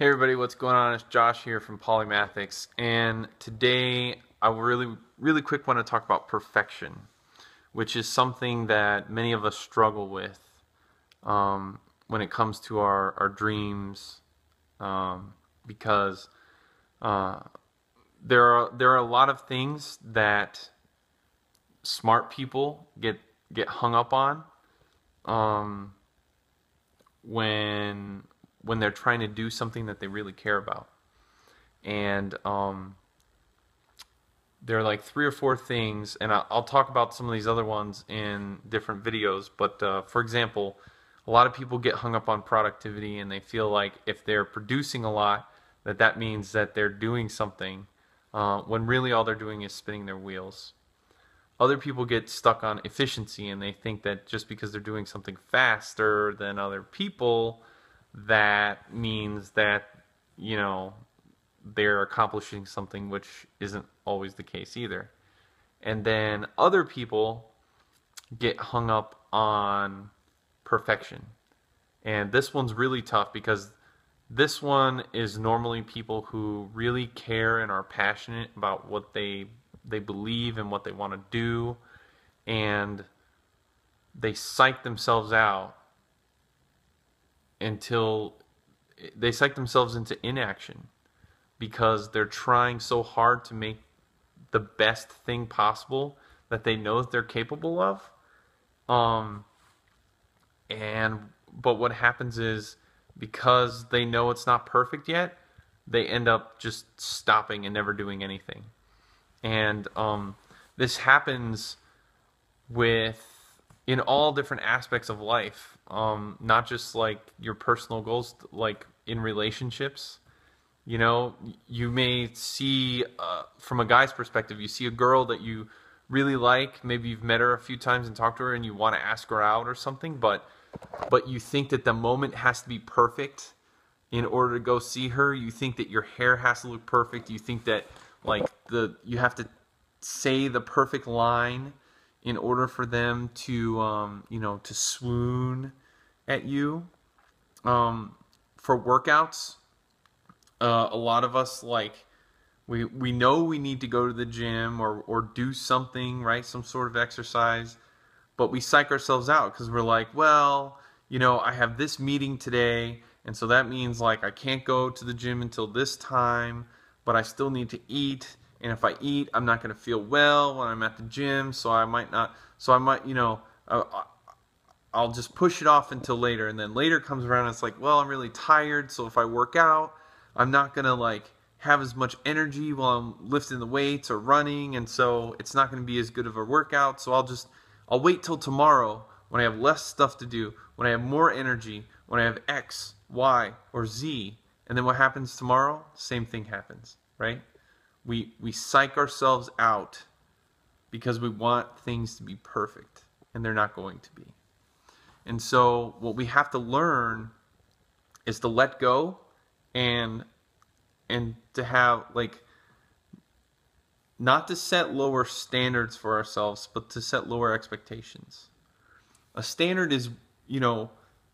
Hey everybody, what's going on? It's Josh here from Polymathics, and today I really quick want to talk about perfection, which is something that many of us struggle with when it comes to our dreams, because uh, there are a lot of things that smart people get hung up on um, when they're trying to do something that they really care about. And there are like three or four things, and I'll talk about some of these other ones in different videos. But for example, a lot of people get hung up on productivity, and they feel like if they're producing a lot, that means that they're doing something, when really all they're doing is spinning their wheels. Other people get stuck on efficiency, and they think that just because they're doing something faster than other people, that means that, you know, they're accomplishing something, which isn't always the case either. And then other people get hung up on perfection. And this one's really tough because this one is normally people who really care and are passionate about what they believe and what they want to do, and they psych themselves out until they psych themselves into inaction because they're trying so hard to make the best thing possible that they know that they're capable of. Um, and but what happens is, because they know it's not perfect yet, they end up just stopping and never doing anything. And this happens with in all different aspects of life, not just like your personal goals, like in relationships. You know, you may see, from a guy's perspective, you see a girl that you really like. Maybe you've met her a few times and talked to her, and you want to ask her out or something, but you think that the moment has to be perfect in order to go see her. You think that your hair has to look perfect. You think that like you have to say the perfect line in order for them to to swoon at you. For workouts, a lot of us, like, we know we need to go to the gym or do something, right? Some sort of exercise, but we psych ourselves out because we're like, well, I have this meeting today, and so that means like I can't go to the gym until this time, but I still need to eat, and if I eat, I'm not going to feel well when I'm at the gym, so I might not, I'll just push it off until later. And then later comes around and it's like, well, I'm really tired, so if I work out, I'm not going to like have as much energy while I'm lifting the weights or running, and so it's not going to be as good of a workout, so I'll wait till tomorrow when I have less stuff to do, when I have more energy, when I have X, Y, or Z. And then what happens tomorrow? Same thing happens, right? We psych ourselves out because we want things to be perfect, and they're not going to be. And so what we have to learn is to let go, and to have, like, not to set lower standards for ourselves, but to set lower expectations. A standard is,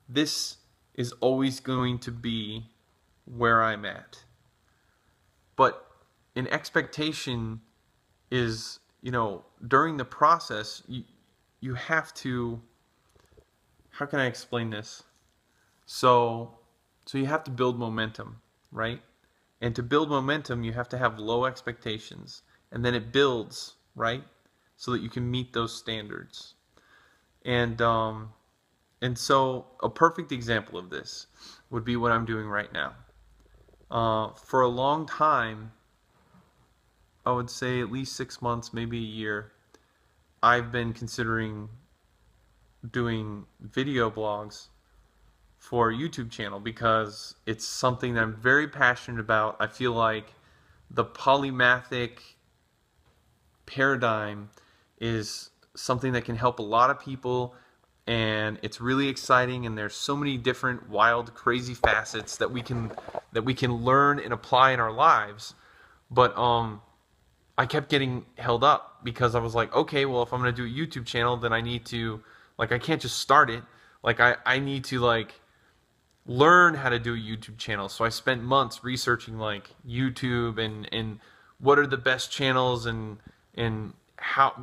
this is always going to be where I'm at. But an expectation is, during the process, you have to, how can I explain this? So you have to build momentum, right? And to build momentum, you have to have low expectations. And then it builds, right? So that you can meet those standards. And so a perfect example of this would be what I'm doing right now. For a long time, I would say at least 6 months, maybe a year, I've been considering doing video blogs for a YouTube channel because it's something that I'm very passionate about. I feel like the polymathic paradigm is something that can help a lot of people, and it's really exciting, and there's so many different wild, crazy facets that we can learn and apply in our lives. But I kept getting held up because I was like, okay, well, if I'm going to do a YouTube channel, then I need to, like, I can't just start it. Like, I need to, like, learn how to do a YouTube channel. So I spent months researching like YouTube and what are the best channels and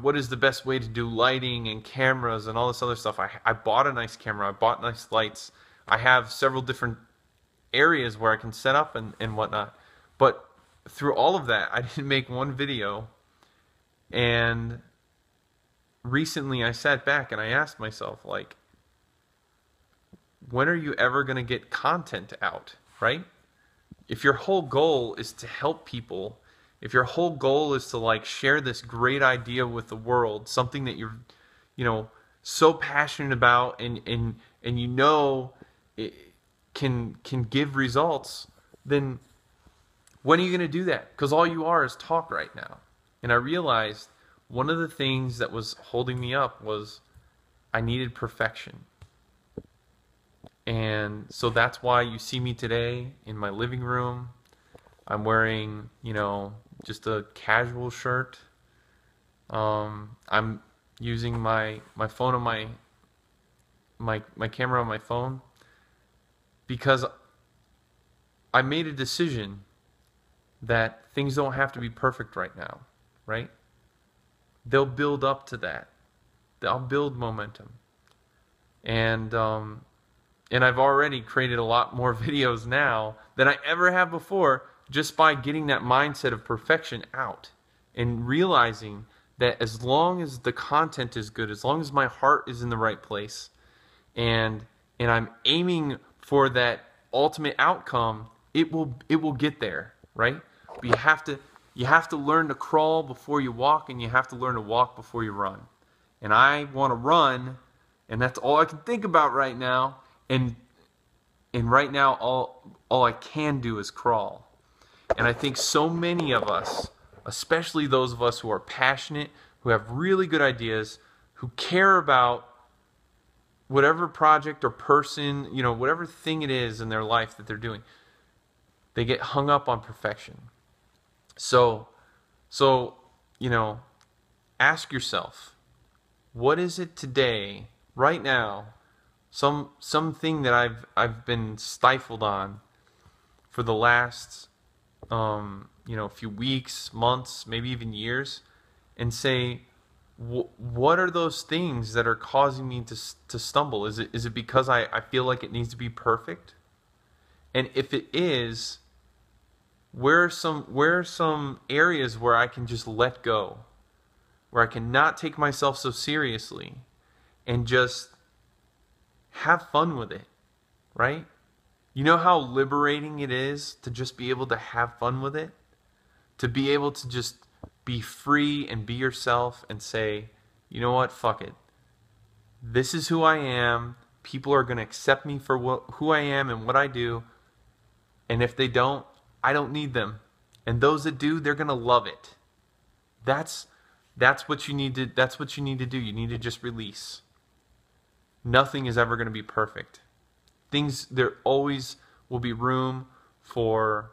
what is the best way to do lighting and cameras and all this other stuff. I bought a nice camera. I bought nice lights. I have several different areas where I can set up and whatnot. But through all of that, I didn't make one video. And recently I sat back and I asked myself, like, when are you ever going to get content out, right? If your whole goal is to help people, if your whole goal is to like share this great idea with the world, something that you're, so passionate about and it can give results, then when are you going to do that? Because all you are is talk right now. And I realized one of the things that was holding me up was I needed perfection. And so that's why you see me today in my living room. I'm wearing, just a casual shirt. I'm using my phone on my camera on my phone because I made a decision that things don't have to be perfect right now, right? They'll build up to that. They'll build momentum. And I've already created a lot more videos now than I ever have before just by getting that mindset of perfection out and realizing that as long as the content is good, as long as my heart is in the right place and I'm aiming for that ultimate outcome, it will get there, right? But you have to learn to crawl before you walk, and you have to learn to walk before you run. And I want to run, and that's all I can think about right now. And right now, all I can do is crawl. And I think so many of us, especially those of us who are passionate, who have really good ideas, who care about whatever project or person, whatever thing it is in their life that they're doing, they get hung up on perfection. So ask yourself, what is it today, right now, something that I've been stifled on for the last few weeks, months, maybe even years, and say, what are those things that are causing me to stumble? Is it because I feel like it needs to be perfect? And if it is, where are some areas where I can just let go, where I can not take myself so seriously and just have fun with it, right? You know how liberating it is to just be able to have fun with it? To be able to just be free and be yourself and say, you know what, fuck it. This is who I am. People are going to accept me for who I am and what I do. And if they don't, I don't need them. And those that do, they're going to love it. That's what you need to do. You need to just release. Nothing is ever going to be perfect. There always will be room for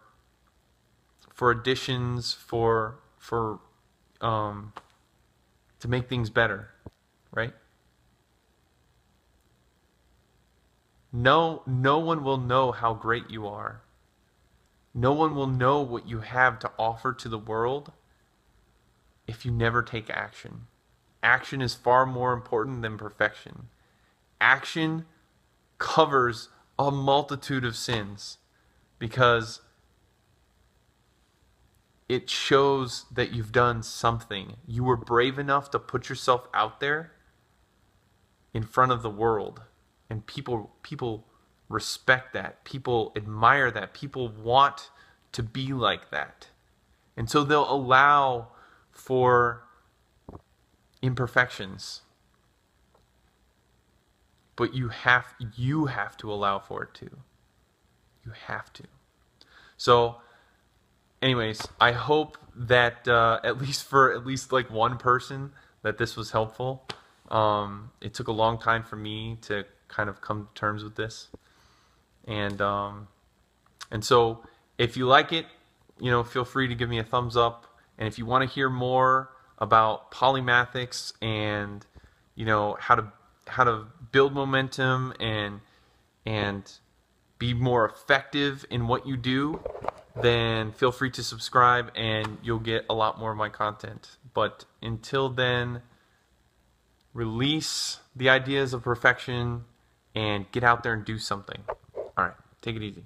additions, to make things better, right? No one will know how great you are. No one will know what you have to offer to the world if you never take action. Action is far more important than perfection. Action covers a multitude of sins because it shows that you've done something. You were brave enough to put yourself out there in front of the world, and people respect that. People admire that. People want to be like that. And so they'll allow for imperfections. But you have to allow for it too. You have to. So anyways, I hope that at least like one person that this was helpful. It took a long time for me to kind of come to terms with this. And so if you like it, feel free to give me a thumbs up. And if you want to hear more about polymathics and how to build momentum and be more effective in what you do, then feel free to subscribe and you'll get a lot more of my content. But until then, release the ideas of perfection and get out there and do something. All right, take it easy.